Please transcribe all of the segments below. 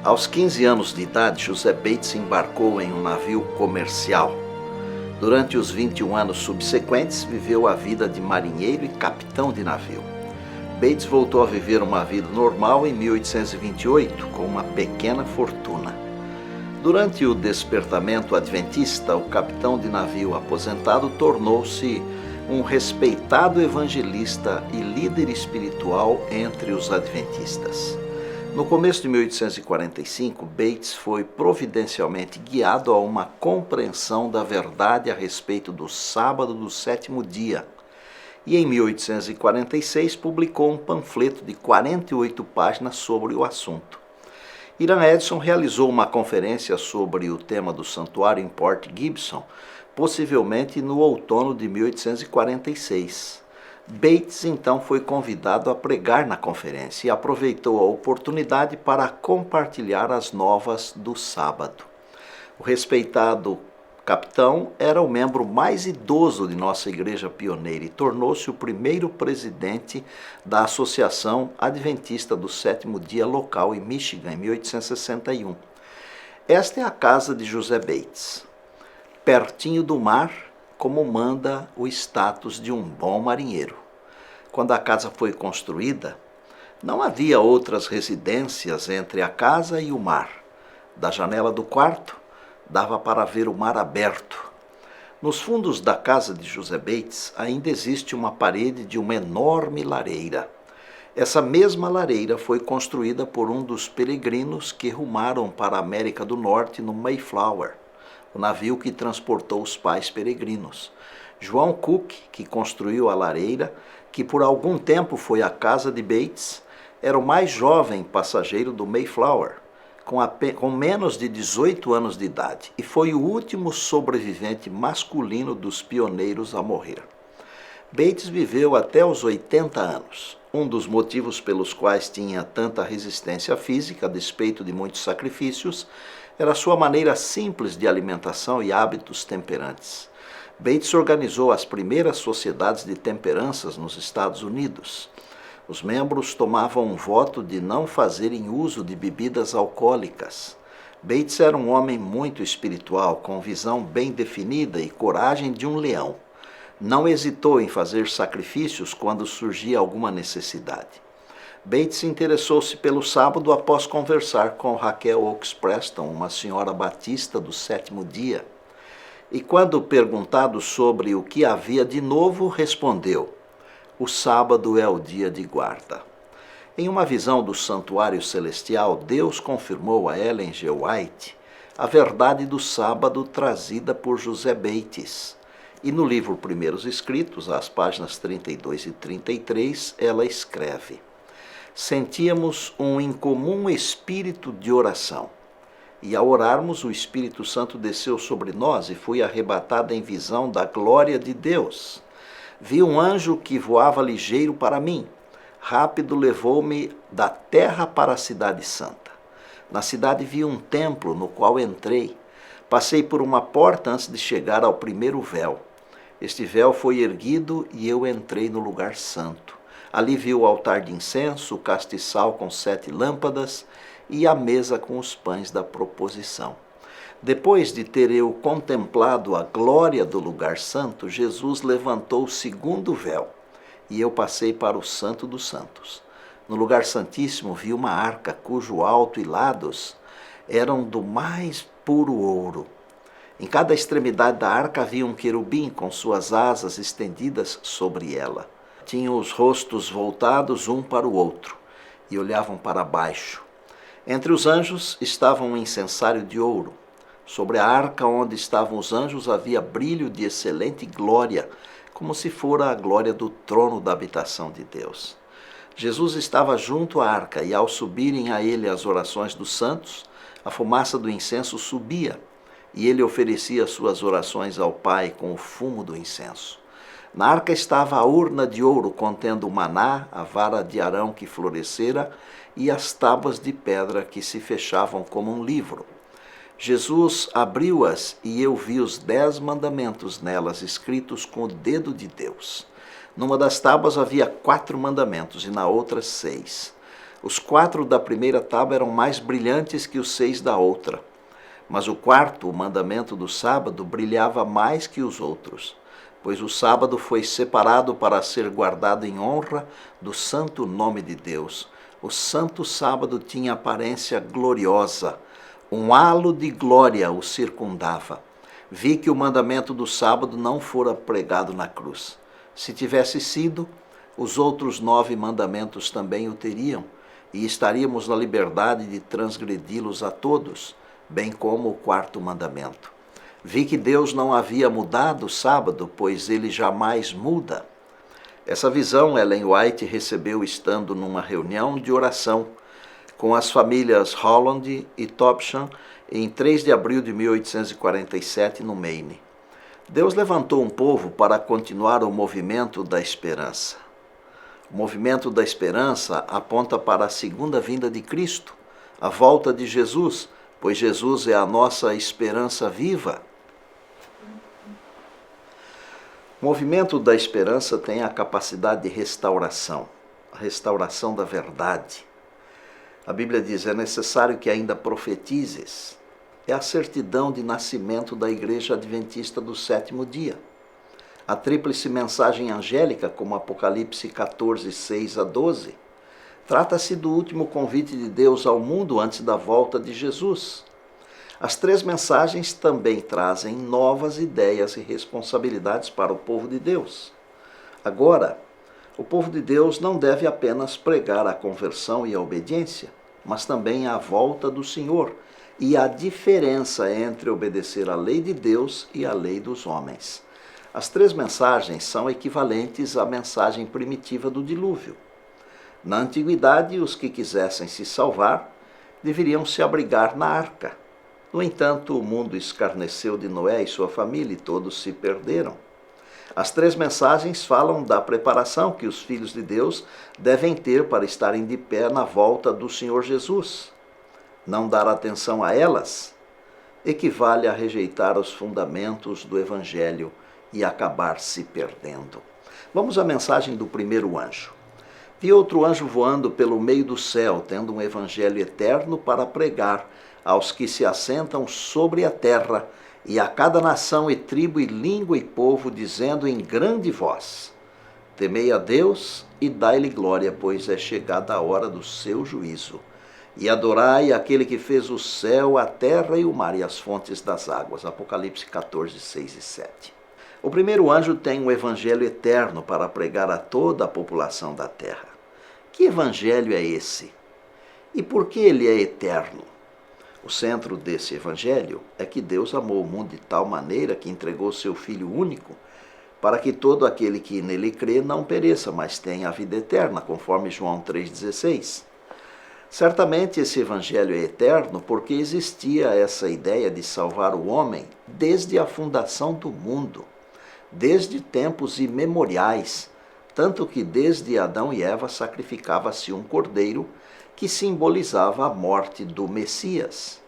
Aos 15 anos de idade, José Bates embarcou em um navio comercial. Durante os 21 anos subsequentes, viveu a vida de marinheiro e capitão de navio. Bates voltou a viver uma vida normal em 1828, com uma pequena fortuna. Durante o despertamento adventista, o capitão de navio aposentado tornou-se um respeitado evangelista e líder espiritual entre os adventistas. No começo de 1845, Bates foi providencialmente guiado a uma compreensão da verdade a respeito do sábado do sétimo dia. E em 1846 publicou um panfleto de 48 páginas sobre o assunto. Hiram Edson realizou uma conferência sobre o tema do santuário em Port Gibson, possivelmente no outono de 1846. Bates então foi convidado a pregar na conferência e aproveitou a oportunidade para compartilhar as novas do sábado. O respeitado capitão era o membro mais idoso de nossa igreja pioneira e tornou-se o primeiro presidente da Associação Adventista do Sétimo Dia local em Michigan, em 1861. Esta é a casa de José Bates, pertinho do mar, como manda o status de um bom marinheiro. Quando a casa foi construída, não havia outras residências entre a casa e o mar. Da janela do quarto, dava para ver o mar aberto. Nos fundos da casa de José Bates ainda existe uma parede de uma enorme lareira. Essa mesma lareira foi construída por um dos peregrinos que rumaram para a América do Norte no Mayflower, o navio que transportou os pais peregrinos. João Cook, que construiu a lareira, que por algum tempo foi a casa de Bates, era o mais jovem passageiro do Mayflower, com menos de 18 anos de idade, e foi o último sobrevivente masculino dos pioneiros a morrer. Bates viveu até os 80 anos. Um dos motivos pelos quais tinha tanta resistência física, a despeito de muitos sacrifícios, era sua maneira simples de alimentação e hábitos temperantes. Bates organizou as primeiras sociedades de temperanças nos Estados Unidos. Os membros tomavam um voto de não fazerem uso de bebidas alcoólicas. Bates era um homem muito espiritual, com visão bem definida e coragem de um leão. Não hesitou em fazer sacrifícios quando surgia alguma necessidade. Bates interessou-se pelo sábado após conversar com Raquel Oaks Preston, uma senhora batista do sétimo dia. E quando perguntado sobre o que havia de novo, respondeu: o sábado é o dia de guarda. Em uma visão do santuário celestial, Deus confirmou a Ellen G. White a verdade do sábado trazida por José Bates. E no livro Primeiros Escritos, às páginas 32 e 33, ela escreve: sentíamos um incomum espírito de oração. E ao orarmos, o Espírito Santo desceu sobre nós e fui arrebatada em visão da glória de Deus. Vi um anjo que voava ligeiro para mim. Rápido levou-me da terra para a cidade santa. Na cidade vi um templo no qual entrei. Passei por uma porta antes de chegar ao primeiro véu. Este véu foi erguido e eu entrei no lugar santo. Ali vi o altar de incenso, o castiçal com 7 lâmpadas e a mesa com os pães da proposição. Depois de ter eu contemplado a glória do lugar santo, Jesus levantou o segundo véu e eu passei para o Santo dos Santos. No lugar santíssimo vi uma arca cujo alto e lados eram do mais puro ouro. Em cada extremidade da arca havia um querubim com suas asas estendidas sobre ela. Tinham os rostos voltados um para o outro e olhavam para baixo. Entre os anjos estava um incensário de ouro. Sobre a arca onde estavam os anjos havia brilho de excelente glória, como se fora a glória do trono da habitação de Deus. Jesus estava junto à arca e ao subirem a ele as orações dos santos, a fumaça do incenso subia e ele oferecia suas orações ao Pai com o fumo do incenso. Na arca estava a urna de ouro contendo o maná, a vara de Arão que florescera e as tábuas de pedra que se fechavam como um livro. Jesus abriu-as e eu vi os 10 mandamentos nelas escritos com o dedo de Deus. Numa das tábuas havia 4 mandamentos e na outra 6. Os 4 da primeira tábua eram mais brilhantes que os 6 da outra, mas o quarto, o mandamento do sábado, brilhava mais que os outros, pois o sábado foi separado para ser guardado em honra do santo nome de Deus. O santo sábado tinha aparência gloriosa, um halo de glória o circundava. Vi que o mandamento do sábado não fora pregado na cruz. Se tivesse sido, os outros 9 mandamentos também o teriam, e estaríamos na liberdade de transgredi-los a todos, bem como o 4º mandamento. Vi que Deus não havia mudado o sábado, pois ele jamais muda. Essa visão Ellen White recebeu estando numa reunião de oração com as famílias Holland e Topsham em 3 de abril de 1847, no Maine. Deus levantou um povo para continuar o movimento da esperança. O movimento da esperança aponta para a segunda vinda de Cristo, a volta de Jesus, pois Jesus é a nossa esperança viva. O movimento da esperança tem a capacidade de restauração, a restauração da verdade. A Bíblia diz, é necessário que ainda profetizes. É a certidão de nascimento da Igreja Adventista do 7º dia. A tríplice mensagem angélica, como Apocalipse 14, 6 a 12, trata-se do último convite de Deus ao mundo antes da volta de Jesus. As 3 mensagens também trazem novas ideias e responsabilidades para o povo de Deus. Agora, o povo de Deus não deve apenas pregar a conversão e a obediência, mas também a volta do Senhor e a diferença entre obedecer à lei de Deus e à lei dos homens. As 3 mensagens são equivalentes à mensagem primitiva do dilúvio. Na antiguidade, os que quisessem se salvar deveriam se abrigar na arca. No entanto, o mundo escarneceu de Noé e sua família e todos se perderam. As 3 mensagens falam da preparação que os filhos de Deus devem ter para estarem de pé na volta do Senhor Jesus. Não dar atenção a elas equivale a rejeitar os fundamentos do Evangelho e acabar se perdendo. Vamos à mensagem do primeiro anjo. Vi outro anjo voando pelo meio do céu, tendo um evangelho eterno para pregar aos que se assentam sobre a terra, e a cada nação e tribo e língua e povo, dizendo em grande voz: temei a Deus e dai-lhe glória, pois é chegada a hora do seu juízo. E adorai aquele que fez o céu, a terra e o mar e as fontes das águas. Apocalipse 14, 6 e 7. O primeiro anjo tem um evangelho eterno para pregar a toda a população da terra. Que evangelho é esse? E por que ele é eterno? O centro desse evangelho é que Deus amou o mundo de tal maneira que entregou seu Filho único, para que todo aquele que nele crê não pereça, mas tenha a vida eterna, conforme João 3,16. Certamente esse evangelho é eterno porque existia essa ideia de salvar o homem desde a fundação do mundo, desde tempos imemoriais, tanto que desde Adão e Eva sacrificava-se um cordeiro que simbolizava a morte do Messias.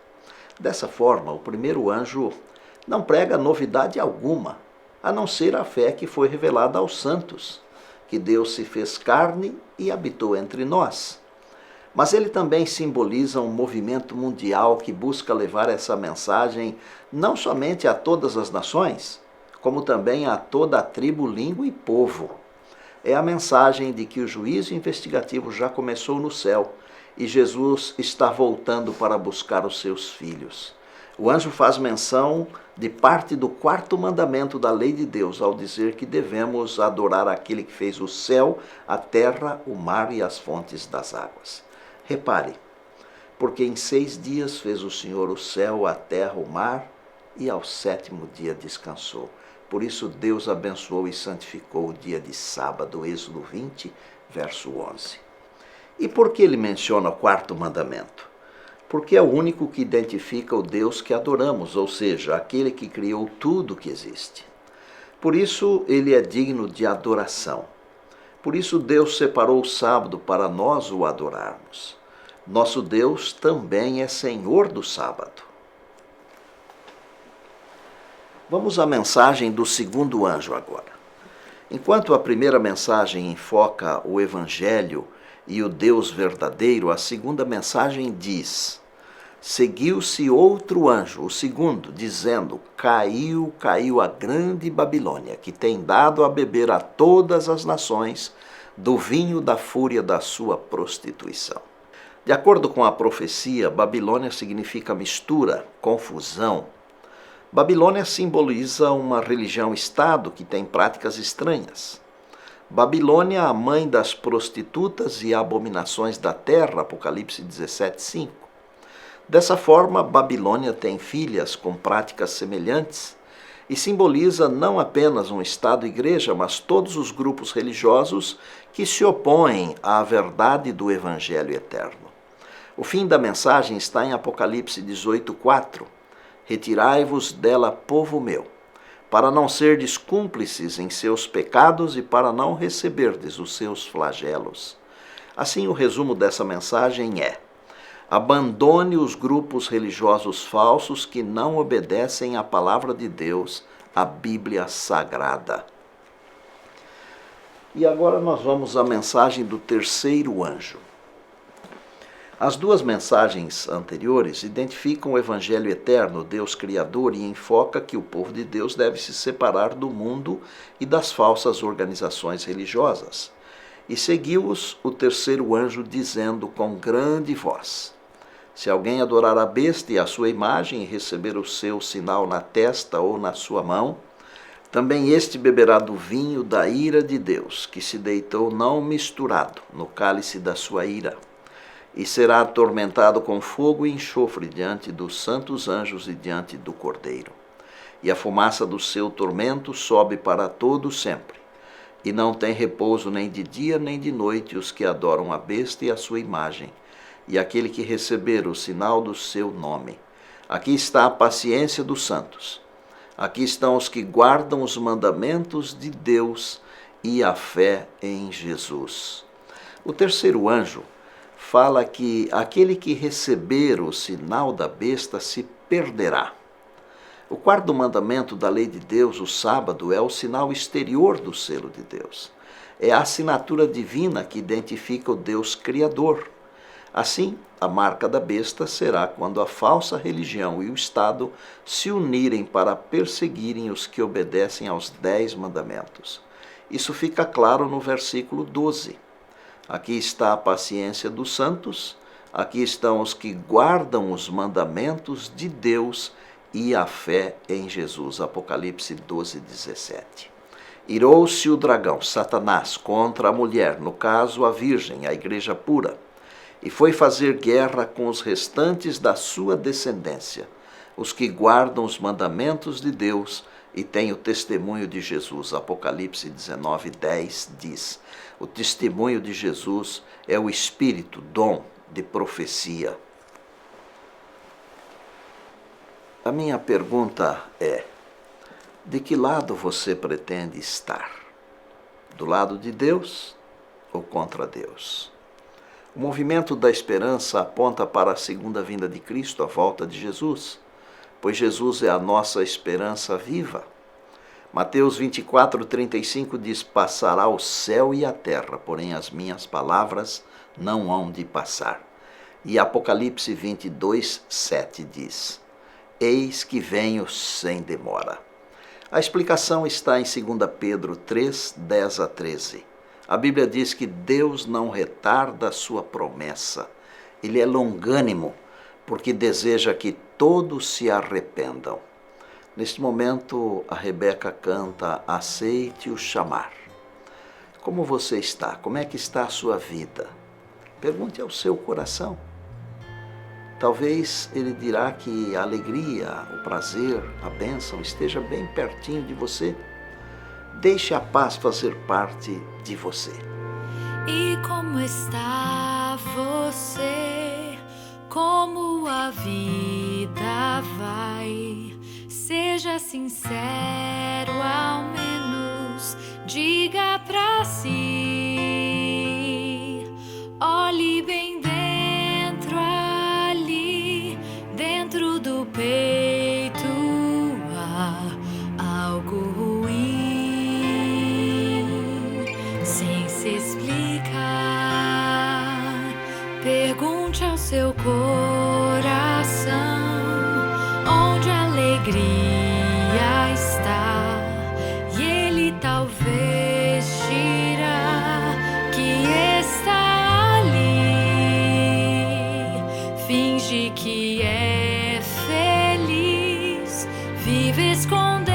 Dessa forma, o primeiro anjo não prega novidade alguma, a não ser a fé que foi revelada aos santos, que Deus se fez carne e habitou entre nós. Mas ele também simboliza um movimento mundial que busca levar essa mensagem não somente a todas as nações, como também a toda a tribo, língua e povo. É a mensagem de que o juízo investigativo já começou no céu e Jesus está voltando para buscar os seus filhos. O anjo faz menção de parte do 4º mandamento da lei de Deus, ao dizer que devemos adorar aquele que fez o céu, a terra, o mar e as fontes das águas. Repare, porque em 6 dias fez o Senhor o céu, a terra, o mar, e ao 7º dia descansou. Por isso Deus abençoou e santificou o dia de sábado, Êxodo 20, verso 11. E por que ele menciona o 4º mandamento? Porque é o único que identifica o Deus que adoramos, ou seja, aquele que criou tudo que existe. Por isso ele é digno de adoração. Por isso Deus separou o sábado para nós o adorarmos. Nosso Deus também é Senhor do sábado. Vamos à mensagem do segundo anjo agora. Enquanto a primeira mensagem enfoca o evangelho e o Deus verdadeiro, a segunda mensagem diz: seguiu-se outro anjo, o segundo, dizendo: caiu, caiu a grande Babilônia, que tem dado a beber a todas as nações do vinho da fúria da sua prostituição. De acordo com a profecia, Babilônia significa mistura, confusão. Babilônia simboliza uma religião-estado que tem práticas estranhas. Babilônia, a mãe das prostitutas e abominações da terra, Apocalipse 17:5. Dessa forma, Babilônia tem filhas com práticas semelhantes e simboliza não apenas um Estado-igreja, mas todos os grupos religiosos que se opõem à verdade do Evangelho eterno. O fim da mensagem está em Apocalipse 18:4. Retirai-vos dela, povo meu, para não serdes cúmplices em seus pecados e para não receberdes os seus flagelos. Assim, o resumo dessa mensagem é: abandone os grupos religiosos falsos que não obedecem à palavra de Deus, a Bíblia Sagrada. E agora nós vamos à mensagem do terceiro anjo. As duas mensagens anteriores identificam o Evangelho eterno, Deus Criador, e enfoca que o povo de Deus deve se separar do mundo e das falsas organizações religiosas. E seguiu-os o terceiro anjo dizendo com grande voz: se alguém adorar a besta e a sua imagem e receber o seu sinal na testa ou na sua mão, também este beberá do vinho da ira de Deus, que se deitou não misturado no cálice da sua ira, e será atormentado com fogo e enxofre diante dos santos anjos e diante do Cordeiro. E a fumaça do seu tormento sobe para todo sempre, e não tem repouso nem de dia nem de noite os que adoram a besta e a sua imagem, e aquele que receber o sinal do seu nome. Aqui está a paciência dos santos. Aqui estão os que guardam os mandamentos de Deus e a fé em Jesus. O terceiro anjo fala que aquele que receber o sinal da besta se perderá. O quarto mandamento da lei de Deus, o sábado, é o sinal exterior do selo de Deus. É a assinatura divina que identifica o Deus Criador. Assim, a marca da besta será quando a falsa religião e o Estado se unirem para perseguirem os que obedecem aos 10 mandamentos. Isso fica claro no versículo 12. Aqui está a paciência dos santos, aqui estão os que guardam os mandamentos de Deus e a fé em Jesus. Apocalipse 12:17. Irou-se o dragão, Satanás, contra a mulher, no caso a virgem, a igreja pura, e foi fazer guerra com os restantes da sua descendência, os que guardam os mandamentos de Deus e têm o testemunho de Jesus. Apocalipse 19:10 diz: o testemunho de Jesus é o espírito, dom de profecia. A minha pergunta é: de que lado você pretende estar? Do lado de Deus ou contra Deus? O movimento da esperança aponta para a segunda vinda de Cristo, a volta de Jesus, pois Jesus é a nossa esperança viva. Mateus 24:35 diz: passará o céu e a terra, porém as minhas palavras não hão de passar. E Apocalipse 22:7 diz: eis que venho sem demora. A explicação está em 2 Pedro 3:10-13. A Bíblia diz que Deus não retarda a sua promessa. Ele é longânimo, porque deseja que todos se arrependam. Neste momento, a Rebeca canta Aceite o Chamar. Como você está? Como é que está a sua vida? Pergunte ao seu coração. Talvez ele dirá que a alegria, o prazer, a bênção esteja bem pertinho de você. Deixe a paz fazer parte de você. E como está você? Como a vida vai? Seja sincero, ao menos diga pra si. Olhe bem dentro, ali, dentro do peito há algo ruim, sem se explicar. alegria está, e ele talvez dirá que está ali. Finge que é feliz, vive escondendo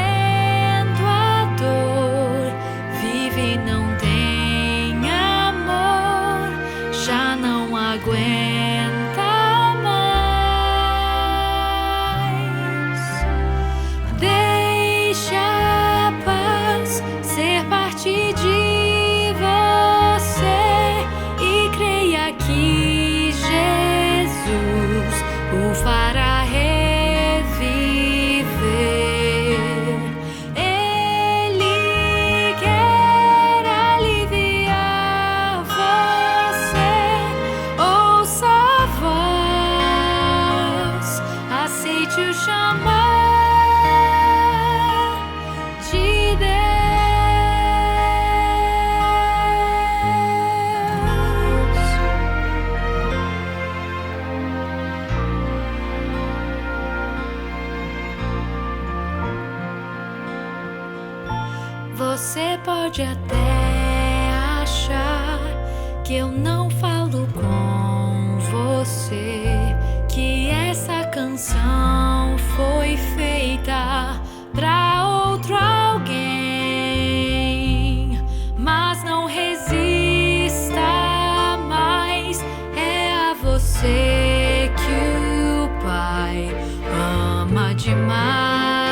a dor, vive e não tem amor, já não aguenta mais. Deixa a paz ser parte de você e creia que Jesus o fará reviver. Ele quer aliviar você. Ouça a voz, aceite o chamar de Deus. Você pode até achar que eu não falo com você, que essa canção foi feita pra outro alguém, mas não resista mais, é a você que o Pai ama demais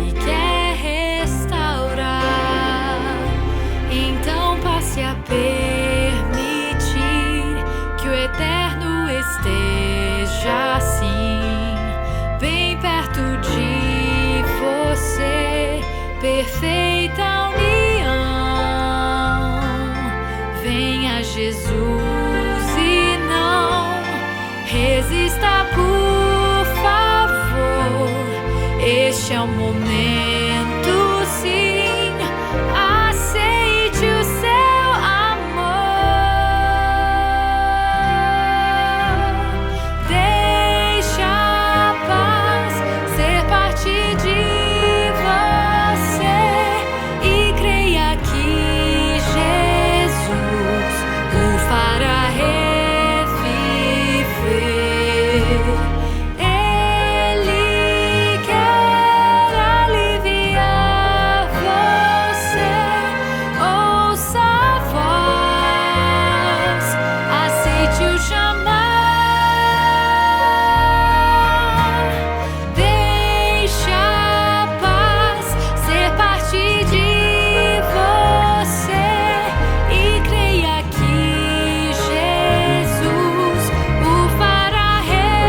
e quer restaurar. Então passe a permitir que o Eterno esteja assim, bem perto de você, perfeita união. Venha Jesus e não resista, por favor. Este é o momento, sim. Aceite o seu amor. Deixa a paz ser parte de você e creia que Jesus o fará reviver. Ele quer aliviar você. Ouça a voz, aceite o chamar. Deixa a paz ser parte de você e creia que Jesus o fará reviver.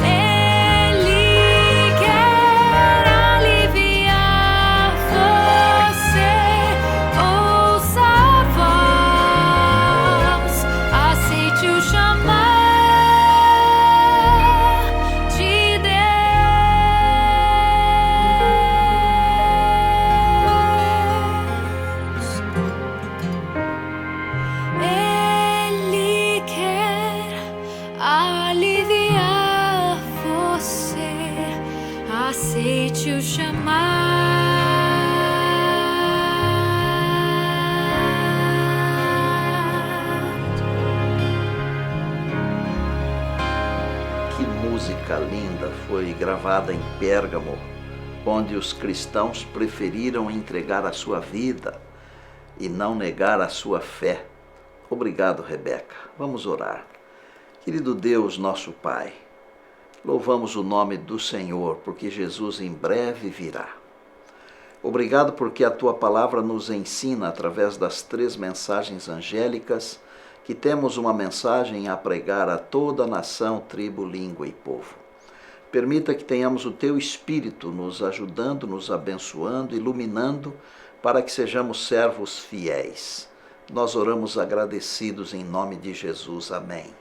Ele quer aliviar você. Ouça a voz, aceite o chamar de Deus. Ele quer aliviar você, aceite o chamar. Que música linda foi gravada em Pérgamo, onde os cristãos preferiram entregar a sua vida e não negar a sua fé. Obrigado, Rebeca. Vamos orar. Querido Deus, nosso Pai, louvamos o nome do Senhor, porque Jesus em breve virá. Obrigado porque a Tua palavra nos ensina, através das 3 mensagens angélicas, que temos uma mensagem a pregar a toda nação, tribo, língua e povo. Permita que tenhamos o Teu Espírito nos ajudando, nos abençoando, iluminando, para que sejamos servos fiéis. Nós oramos agradecidos em nome de Jesus. Amém.